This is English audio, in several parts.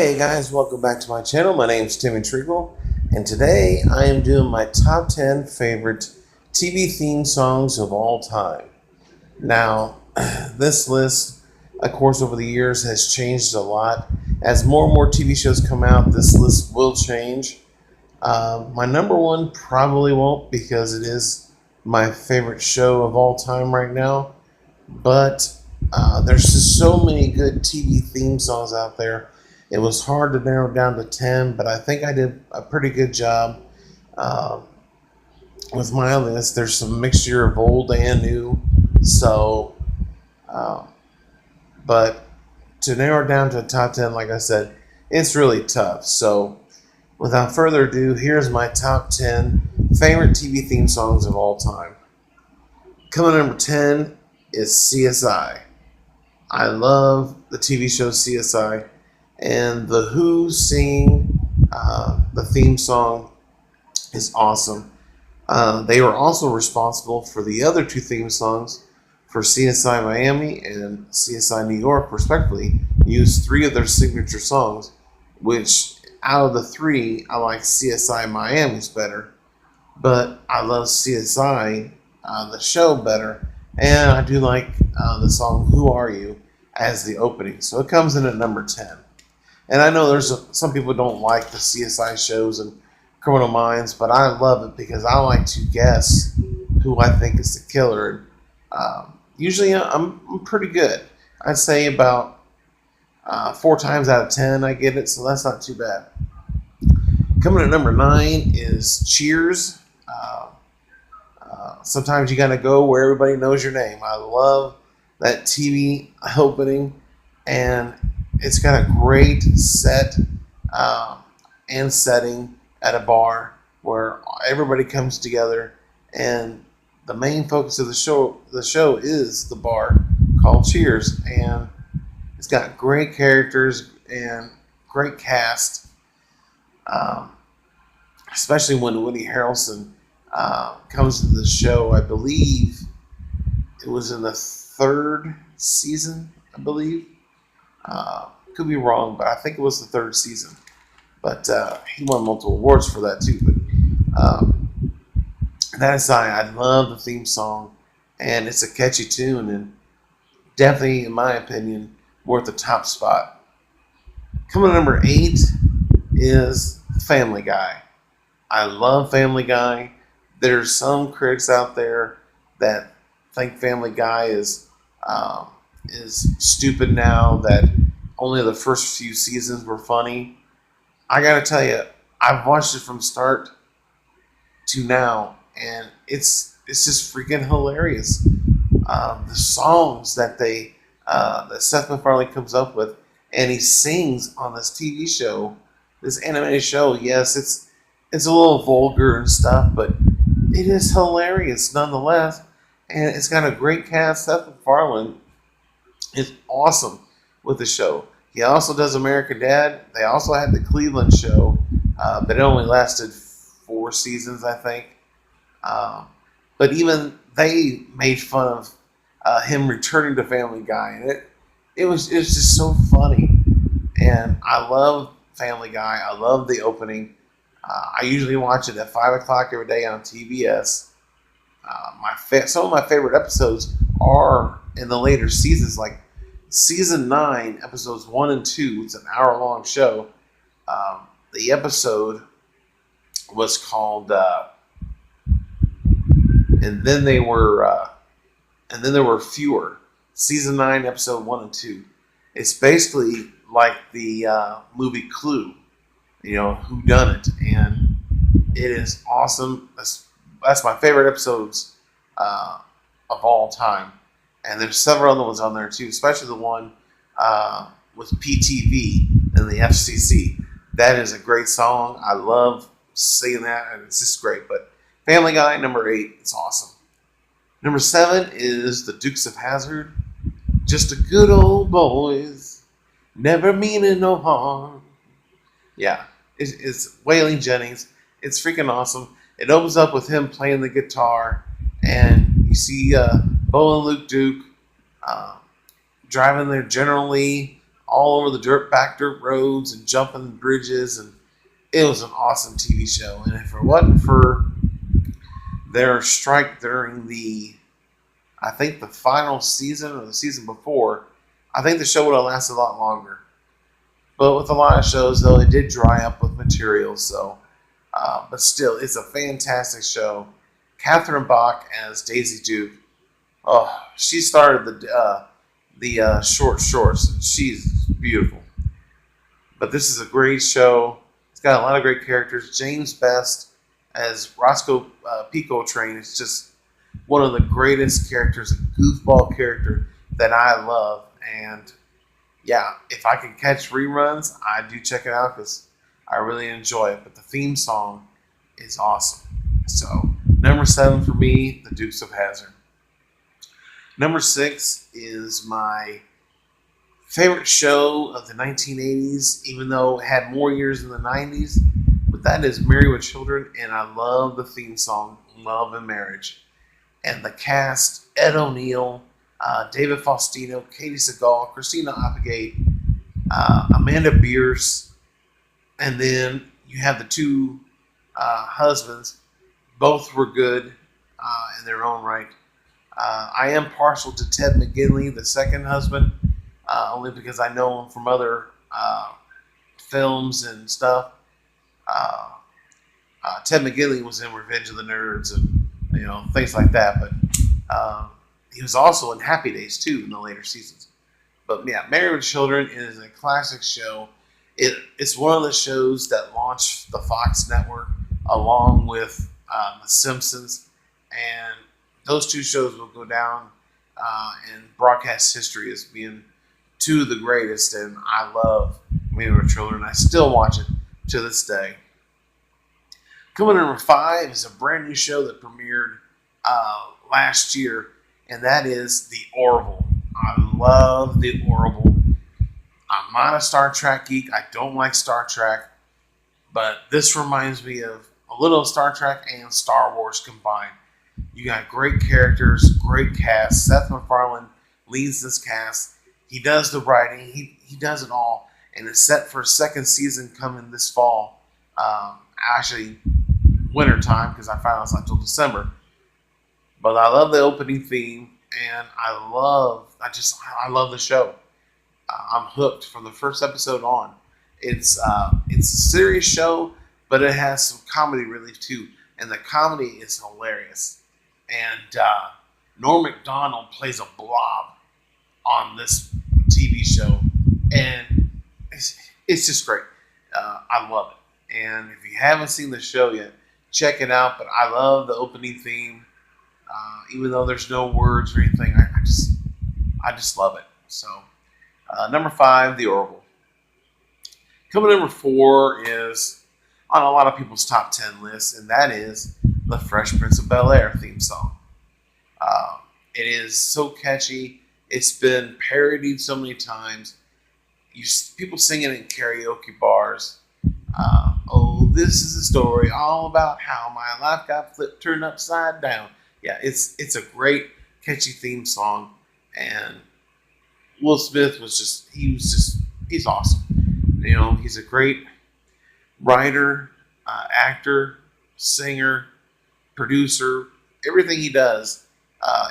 Hey guys, welcome back to my channel. My name is Timmy Treagle, and today I am doing my top 10 favorite TV theme songs of all time. Now, this list, of course, over the years has changed a lot. As more and more TV shows come out, this list will change. My number one probably won't because it is my favorite show of all time right now, but there's just so many good TV theme songs out there. It was hard to narrow down to 10, but I think I did a pretty good job uh, with my list. There's some mixture of old and new, so uh, but to narrow it down to a top 10, like I said, it's really tough. So without further ado, here's my top 10 favorite TV theme songs of all time. Coming number 10 is CSI. I love the TV show CSI, and the Who sing the theme song is awesome. They were also responsible for the other two theme songs for CSI Miami and CSI New York, respectively. Used three of their signature songs, which out of the three, I like CSI Miami's better, but I love CSI, the show, better. And I do like the song Who Are You as the opening. So it comes in at number 10. And I know some people don't like the CSI shows and Criminal Minds, but I love it because I like to guess who I think is the killer. Usually I'm pretty good. I'd say about 4 times out of 10 I get it, so that's not too bad. Coming at number 9 is Cheers. Sometimes you gotta go where everybody knows your name. I love that TV opening, and it's got a great set and setting at a bar where everybody comes together, and the main focus of the show is the bar called Cheers, and it's got great characters and great cast, um, especially when Woody Harrelson comes to the show. I believe it was in the third season, I believe. Could be wrong, but I think it was the third season. But he won multiple awards for that too. But that aside, I love the theme song, and it's a catchy tune, and definitely, in my opinion, worth the top spot. Coming at number 8 is Family Guy. I love Family Guy. There's some critics out there that think Family Guy is stupid now, that only the first few seasons were funny. I gotta tell you, I've watched it from start to now, and it's just freaking hilarious. The songs that Seth MacFarlane comes up with, and he sings on this TV show, this animated show. Yes, it's a little vulgar and stuff, but it is hilarious nonetheless, and it's got a great cast. Seth MacFarlane is awesome with the show. He also does American Dad. They also had the Cleveland show, but it only lasted 4 seasons, I think. But even they made fun of him returning to Family Guy, and it was just so funny. And I love Family Guy. I love the opening. I usually watch it at 5 o'clock every day on TBS. Some of my favorite episodes are in the later seasons, like season 9, episodes 1 and 2. It's an hour-long show. The episode was called, and then there were fewer. Season 9, episode 1 and 2. It's basically like the movie Clue, Who Done It, and it is awesome. That's my favorite episodes of all time. And there's several other ones on there too, especially the one with PTV and the FCC. That is a great song. I love singing that, and it's just great. But Family Guy, number 8, it's awesome. Number 7 is the Dukes of Hazzard. Just a good old boys, never meaning no harm. Yeah, it's Waylon Jennings. It's freaking awesome. It opens up with him playing the guitar, and you see Bo and Luke Duke driving their General Lee all over the dirt roads and jumping bridges, and it was an awesome TV show. And if it wasn't for their strike during I think the final season or the season before, I think the show would have lasted a lot longer. But with a lot of shows, though, it did dry up with material. So, but still, it's a fantastic show. Catherine Bach as Daisy Duke. Oh, she started the short shorts. She's beautiful. But this is a great show. It's got a lot of great characters. James Best as Roscoe Pico Train is just one of the greatest characters, a goofball character that I love. And yeah, if I can catch reruns, I do check it out because I really enjoy it. But the theme song is awesome. So, number 7 for me, The Dukes of Hazzard. Number 6 is my favorite show of the 1980s, even though it had more years in the 90s. But that is Married with Children, and I love the theme song, Love and Marriage. And the cast, Ed O'Neill, David Faustino, Katie Seagal, Christina Applegate, Amanda Beers, and then you have the two husbands. Both were good in their own right. I am partial to Ted McGinley, the second husband, only because I know him from other films and stuff. Ted McGinley was in Revenge of the Nerds and things like that, but he was also in Happy Days too in the later seasons. But yeah, Married with Children is a classic show. It's one of the shows that launched the Fox network along with The Simpsons, and those two shows will go down in broadcast history as being two of the greatest. And I love Married with Children. I still watch it to this day. Coming in number 5 is a brand new show that premiered last year, and that is The Orville. I love The Orville. I'm not a Star Trek geek. I don't like Star Trek, but this reminds me of a little Star Trek and Star Wars combined. You got great characters, great cast. Seth MacFarlane leads this cast. He does the writing. He does it all, and it's set for a second season coming this fall. Actually, winter time because I found out it's not until December. But I love the opening theme, and I love the show. I'm hooked from the first episode on. It's a serious show, but it has some comedy relief too, and the comedy is hilarious. And Norm Macdonald plays a blob on this TV show, and it's just great. I love it. And if you haven't seen the show yet, check it out. But I love the opening theme, even though there's no words or anything. I just love it. So. Number 5, The Orville. Coming number 4 is on a lot of people's top 10 lists, and that is the Fresh Prince of Bel-Air theme song. It is so catchy. It's been parodied so many times. People sing it in karaoke bars. Oh, this is a story all about how my life got turned upside down. Yeah, it's a great catchy theme song, and Will Smith he's awesome. He's a great writer, actor, singer, producer. Everything he does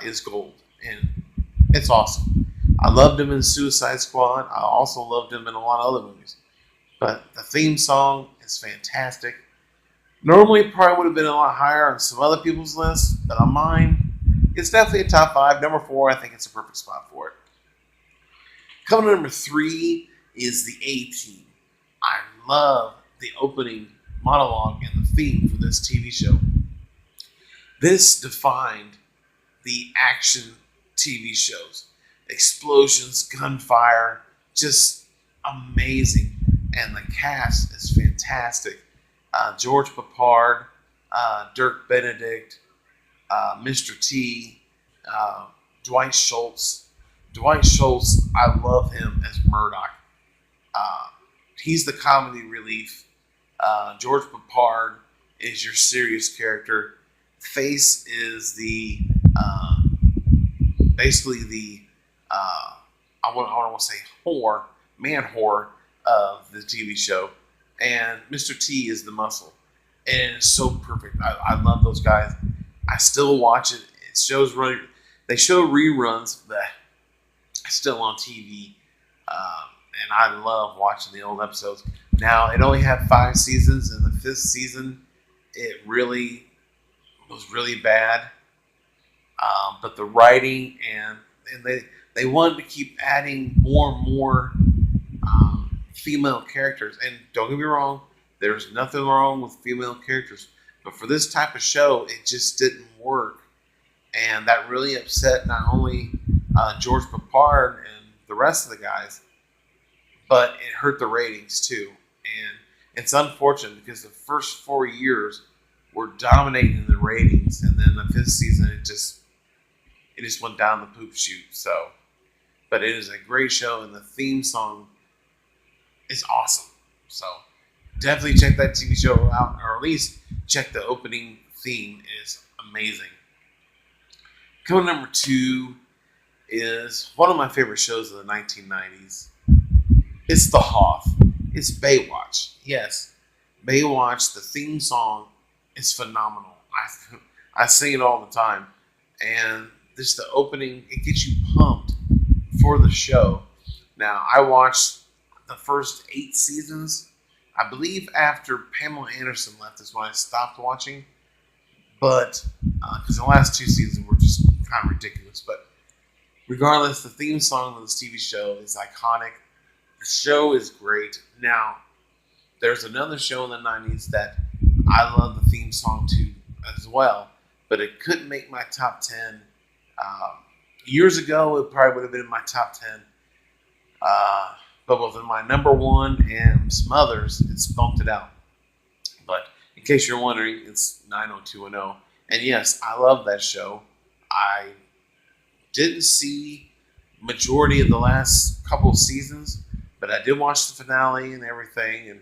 is gold, and it's awesome. I loved him in Suicide Squad. I also loved him in a lot of other movies. But the theme song is fantastic. Normally, it probably would have been a lot higher on some other people's lists, but on mine, it's definitely a top 5. Number 4, I think it's a perfect spot for it. Coming to number 3 is The A-Team. I love the opening monologue and the theme for this TV show. This defined the action TV shows. Explosions, gunfire, just amazing. And the cast is fantastic. George Peppard, Dirk Benedict, Mr. T, Dwight Schultz. Dwight Schultz, I love him as Murdoch. He's the comedy relief. George Peppard is your serious character. Face is basically the I don't want to say whore, man whore of the TV show, and Mr. T is the muscle, and it's so perfect. I love those guys. I still watch it. It shows running. They show reruns, but still on TV, and I love watching the old episodes. Now it only had 5 seasons, and the 5th season, it really was really bad. But the writing and they wanted to keep adding more and more female characters. And don't get me wrong, there's nothing wrong with female characters, but for this type of show, it just didn't work, and that really upset not only George Papard and the rest of the guys, but it hurt the ratings too. And it's unfortunate because the first 4 years were dominating the ratings, and then the 5th season it just went down the poop chute. So, but it is a great show, and the theme song is awesome. So definitely check that TV show out, or at least check the opening theme. It is amazing. Coming number 2 is one of my favorite shows of the 1990s. It's The Hoff. It's Baywatch. Yes, Baywatch. The theme song is phenomenal. I sing it all the time, and this the opening. It gets you pumped for the show. Now I watched the first 8 seasons. I believe after Pamela Anderson left is when I stopped watching, but because the last 2 seasons were just kind of ridiculous. But regardless, the theme song of this TV show is iconic. The show is great. Now, there's another show in the 90s that I love the theme song to as well, but it couldn't make my top 10. Years ago, it probably would have been in my top 10. But with my number 1 and some others, it's bumped it out. But in case you're wondering, it's 90210. And yes, I love that show. I didn't see majority of the last couple of seasons, but I did watch the finale and everything. And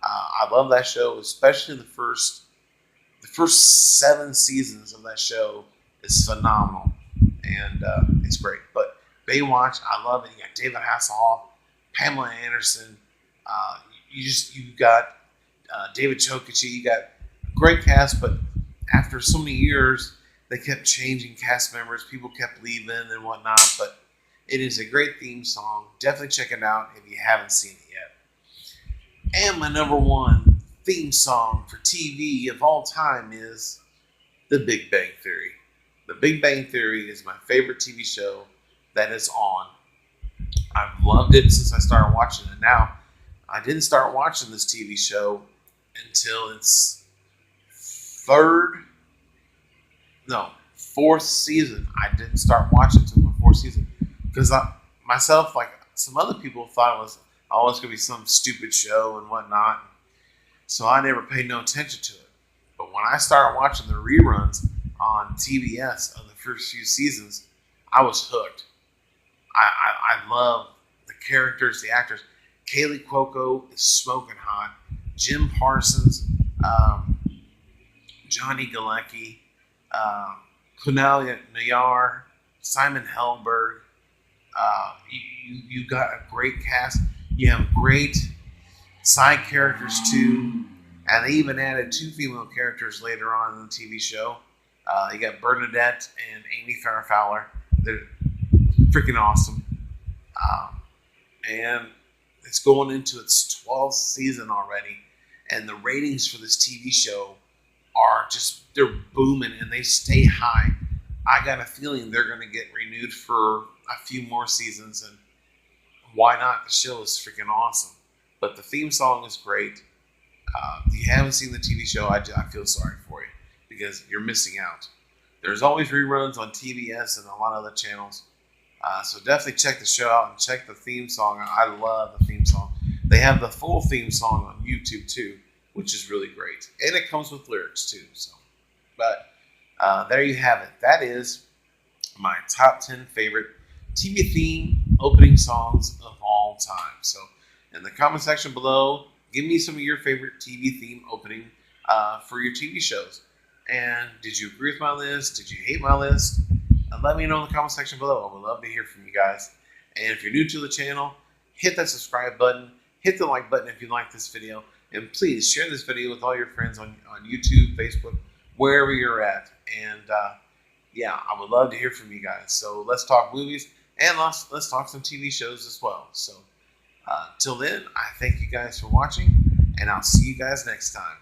I love that show, especially the first 7 seasons of that show is phenomenal. And it's great. But Baywatch, I love it. You got David Hasselhoff, Pamela Anderson. You got David Chokichi. You got a great cast, but after so many years, they kept changing cast members. People kept leaving and whatnot. But it is a great theme song. Definitely check it out if you haven't seen it yet. And my number 1 theme song for TV of all time is The Big Bang Theory. The Big Bang Theory is my favorite TV show that is on. I've loved it since I started watching it. Now, I didn't start watching this TV show until its 4th season. I didn't start watching until my 4th season because myself, like some other people, thought it was always going to be some stupid show and whatnot. So I never paid no attention to it. But when I started watching the reruns on TBS of the first few seasons, I was hooked. I love the characters, the actors. Kaylee Cuoco is smoking hot. Jim Parsons, Johnny Galecki, Kunal Nayar, Simon Helberg. You got a great cast. You have great side characters too, and they even added 2 female characters later on in the TV show. You got Bernadette and Amy Farrah Fowler. They're freaking awesome. And it's going into its 12th season already. And the ratings for this TV show they're booming and they stay high. I got a feeling they're going to get renewed for a few more seasons. And why not? The show is freaking awesome. But the theme song is great. If you haven't seen the TV show, I feel sorry for you because you're missing out. There's always reruns on TBS and a lot of other channels. So definitely check the show out and check the theme song. I love the theme song. They have the full theme song on YouTube too, which is really great. And it comes with lyrics too. But there you have it. That is my top 10 favorite TV theme opening songs of all time. So in the comment section below, give me some of your favorite TV theme opening for your TV shows. And did you agree with my list? Did you hate my list? Let me know in the comment section below. I would love to hear from you guys. And if you're new to the channel, hit that subscribe button, hit the like button if you like this video, and please share this video with all your friends on YouTube, Facebook, wherever you're at. And yeah, I would love to hear from you guys. So let's talk movies, and let's talk some TV shows as well. So till then, I thank you guys for watching, and I'll see you guys next time.